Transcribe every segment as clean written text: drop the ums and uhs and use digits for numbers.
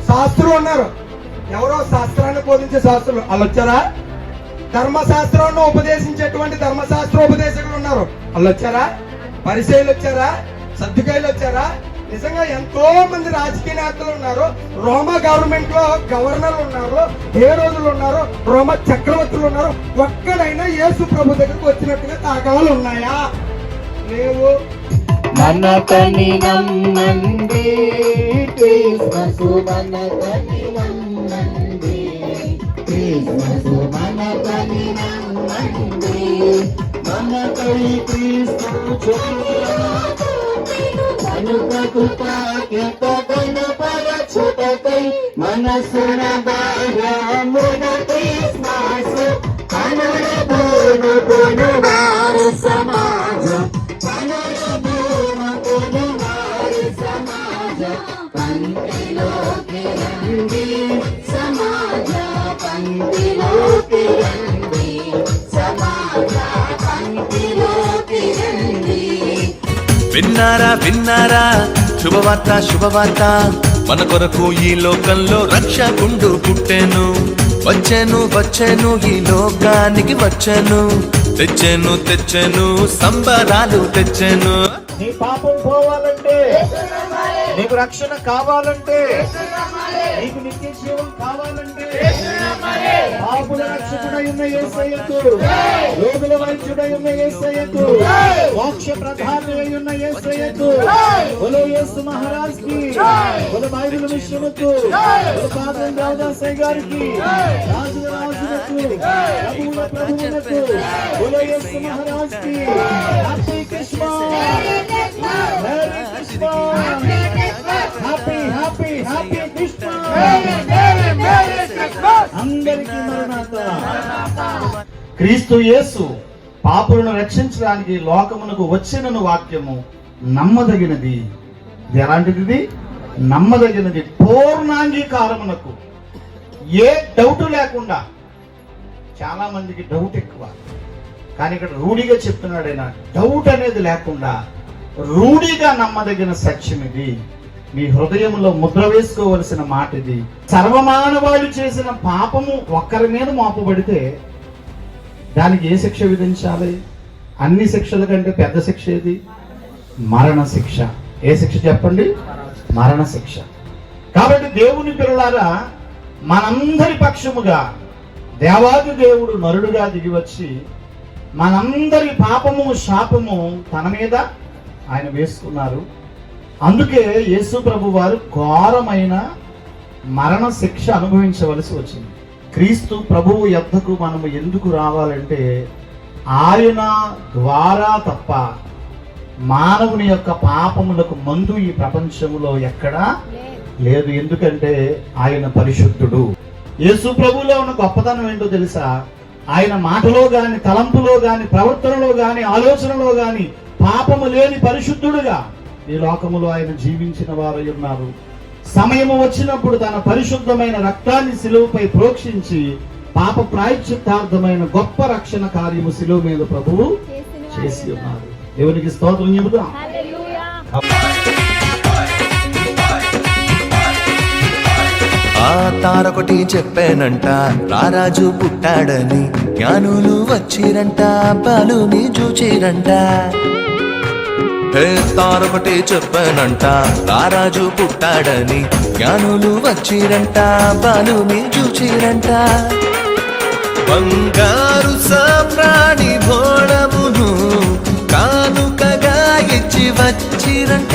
శాస్త్రులు ఉన్నారు. ఎవరో శాస్త్రాన్ని బోధించే శాస్త్రులు వాళ్ళు వచ్చారా? ధర్మశాస్త్రాన్ని ఉపదేశించేటువంటి ధర్మశాస్త్రోపదేశకులు ఉన్నారు, వాళ్ళు వచ్చారా? పరిచయులు వచ్చారా? సద్దుకాయలు వచ్చారా? నిజంగా ఎంతో మంది రాజకీయ నేతలు ఉన్నారు. రోమా గవర్నమెంట్ లో గవర్నర్లు ఉన్నారు, ఏ రోజులు ఉన్నారు, రోమా చక్రవర్తులు ఉన్నారు. ఒక్కడైనా యేసు ప్రభు దగ్గరకు వచ్చినట్టుగా తాకాలు ఉన్నాయా? లేవు. మనకని నమ్మండి, క్రిస్మస్ మనకని నమ్మండి, క్రిస్మస్ మనకని నమ్మండి, మనకై క్రీస్తు కనుకకు పాక్యత కనపరచుటకై మనసున భార్యమున క్రిస్మస్ కనుడబోను కొనువారు సమాజం, పంక్తిలోకి రండి సమాజ, పంక్తిలోకి రండి సమాజ, పంక్తిలోకి రండి. విన్నారా విన్నారా శుభవార్త శుభవార్త, మన కొరకు ఈ లోకంలో రక్షకుండు పుట్టెను. వచ్చెను వచ్చెను ఈ లోకానికి వచ్చెను, తెచ్చెను తెచ్చెను సంబరాలు తెచ్చెను. నీ పాపం పోవాలంటే, నీకు రక్షణ కావాలంటే, నీకు నిత్య జీవం కావాలంటే, పాపుల రక్షకుడై ఉన్న యేసయ్యకు, రోగుల వైద్యుడై ఉన్న యేసయ్యకు, మోక్ష ప్రధాని అయి ఉన్న యేసయ్యకు, బోలో యేసు మహారాజ్ కి, బోలో బైబిల్ మిషన్కు, బోలో పాదం రావుదాసయ్య గారికి, రాజుల రాజులకు, ప్రభువుల ప్రభువులకు, బోలో యేసు మహారాజ్ కి. Happy Christmas, merry Christmas, happy happy happy Christmas. అందరికీ మరణాత. క్రీస్తు యేసు పాపులను రక్షించడానికి లోకమునకు వచ్చినను వాక్యము నమ్మదగినది. ఇది ఎలాంటిది? నమ్మదగినది, పూర్ణాంగీకారమునకు, ఏ డౌట్ లేకుండా. చాలా మందికి డౌట్ ఎక్కువ, కానీ ఇక్కడ రూఢిగా చెప్తున్నాడు ఆయన, డౌట్ అనేది లేకుండా రూఢిగా నమ్మదగిన సత్యం ఇది. మీ హృదయంలో ముద్ర వేసుకోవలసిన మాట ఇది. సర్వమానవాళి చేసిన పాపము ఒక్కరి మీద మోపబడితే దానికి ఏ శిక్ష విధించాలి? అన్ని శిక్షల కంటే పెద్ద శిక్ష ఏది? మరణ శిక్ష. ఏ శిక్ష చెప్పండి? మరణ శిక్ష. కాబట్టి దేవుని పిల్లలారా, మనందరి పక్షముగా దేవాది దేవుడు నరుడుగా దిగివచ్చి మనందరి పాపము శాపము తన మీద ఆయన వేసుకున్నారు. అందుకే యేసు ప్రభు వారు ఘోరమైన మరణ శిక్ష అనుభవించవలసి వచ్చింది. క్రీస్తు ప్రభువు యొద్దకు మనము ఎందుకు రావాలంటే ఆయన ద్వారా తప్ప మానవుని యొక్క పాపములకు మందు ఈ ప్రపంచంలో ఎక్కడా లేదు. ఎందుకంటే ఆయన పరిశుద్ధుడు. యేసు ప్రభువులో ఉన్న గొప్పతనం ఏంటో తెలుసా? ఆయన మాటలో గాని, తలంపులో గాని, ప్రవర్తనలో గాని, ఆలోచనలో గాని పాపము లేని పరిశుద్ధుడుగా ఈ లోకములో ఆయన జీవించిన వారై ఉన్నారు. సమయము వచ్చినప్పుడు తన పరిశుద్ధమైన రక్తాన్ని శిలువపై ప్రోక్షించి పాప ప్రాయశ్చిత్తార్థమైన గొప్ప రక్షణ కార్యము శిలువ మీద ప్రభువు చేసి ఉన్నారు. దేవునికి స్తోత్రం చెబుదాం. ఆ తారొకటి చెప్పానంట, రారాజు పుట్టాడని, జ్ఞానులు వచ్చిరంట, బాలుని చూచిరంట. తారొకటి చెప్పానంట, రారాజు పుట్టాడని, జ్ఞానులు వచ్చిరంట, బాలుని చూచిరంట. బంగారు సామ్రాణి భోళమును కానుకగా ఇచ్చి వచ్చిరంట,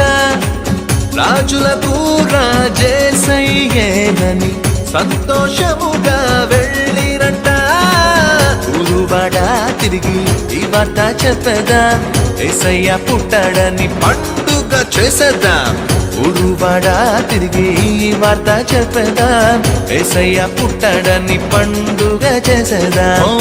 రాజులకు రాజేసయ్యేనని సంతోషముగా వెళ్ళిరంట. గురువ ఊరువాడా తిరిగి ఈ వార్త చెప్పేద్దాం యేసయ్య పుట్టాడని పండుగ చేసేద్దాం ఊరువాడా తిరిగి ఈ వార్త చెప్పేద్దాం యేసయ్య పుట్టాడని పండుగ చేసేద్దాం